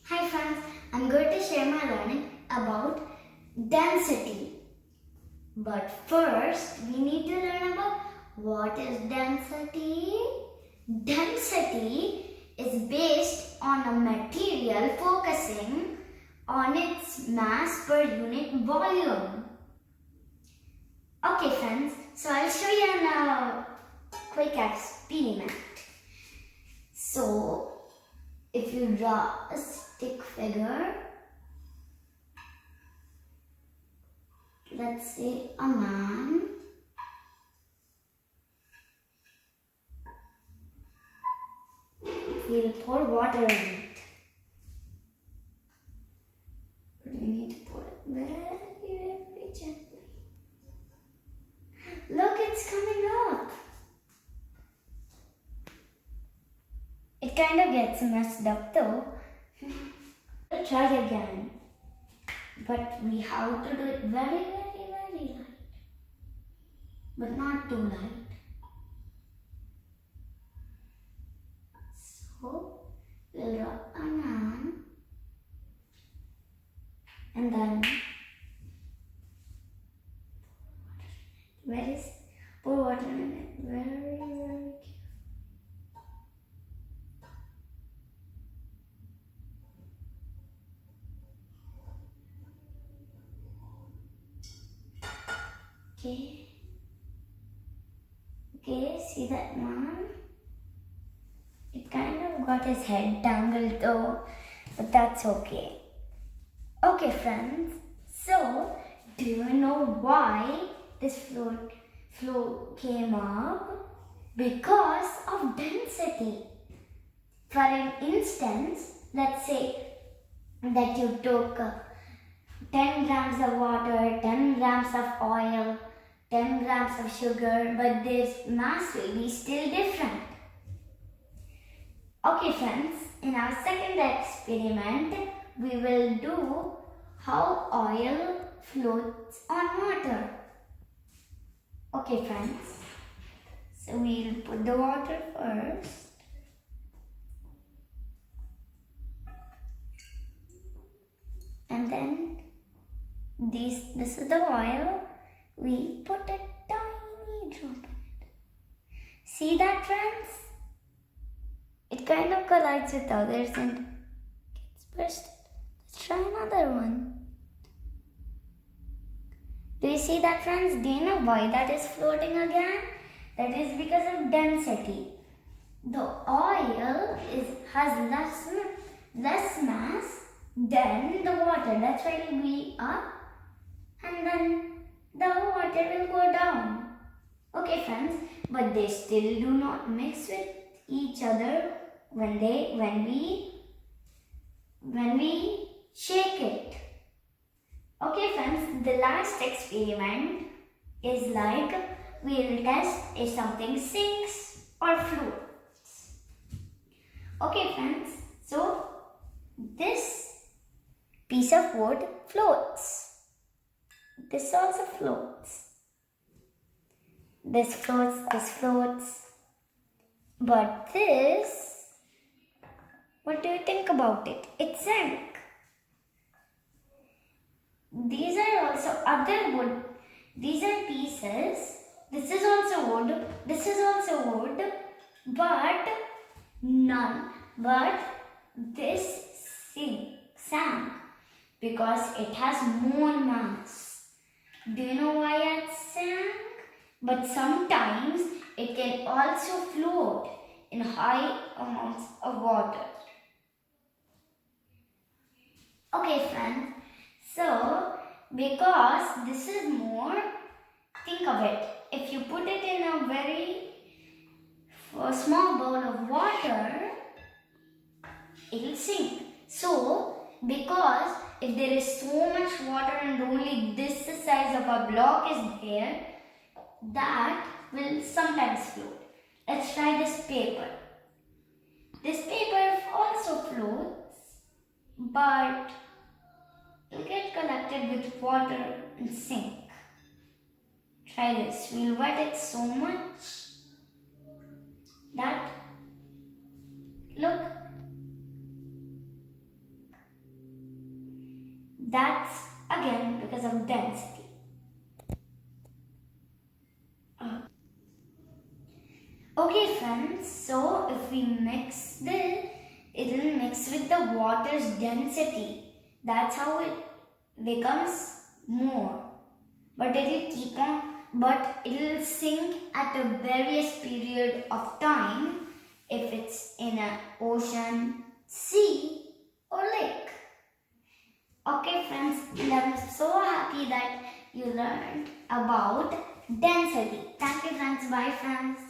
Hi friends, I'm going to share my learning about density. But first, we need to learn about what is density. Density is based on a material focusing on its mass per unit volume. Okay friends, so I'll show you a quick experiment. So, if you draw a stick figure, let's say a man, we'll pour water in it. But we need to pour it very gently. Look, it's coming up. It kind of gets messed up though. We'll try again. But we have to do it very light. But not too light. So, we'll draw a man. And then, pour water in it very carefully. Okay, see that man? It kind of got his head tangled though, but that's okay. Okay friends, so do you know why this flow came up? Because of density. For an instance, let's say that you took 10 grams of water, 10 grams of oil, 10 grams of sugar, but this mass will be still different. Okay friends, in our second experiment, we will do how oil floats on water. Okay friends, so we'll put the water first. And then this is the oil. We put a tiny drop in it. See that friends? It kind of collides with others and gets bursted. Let's try another one. Do you see that friends? Do you know why that is floating again? That is because of density. The oil has less mass than the water. That's why it will be up and then the water will go down. Okay friends, but they still do not mix with each other when we shake it. Okay friends, the last experiment is like we'll test if something sinks or floats. Okay friends, so this piece of wood floats. This also floats. This floats. But this, what do you think about it? It sank. These are also other wood. These are pieces. This is also wood. This is also wood. But this sank because it has more mass. Do you know why it sank? But sometimes it can also float in high amounts of water. Okay friends, so because this is more, think of it. If you put it in a very small bowl of water, it will sink. So, because if there is so much water and only this size of a block is there, that will sometimes float. Let's try this paper. This paper also floats, but it will get collected with water and sink. Try this. We'll wet it so much that, look, That's again because of density. Okay friends, so if we mix this, it will mix with the water's density. That's how it becomes more. But it will sink at a various period of time if it's in an ocean, sea or lake. Okay friends, and I'm so happy that you learned about density. Thank you friends. Bye friends.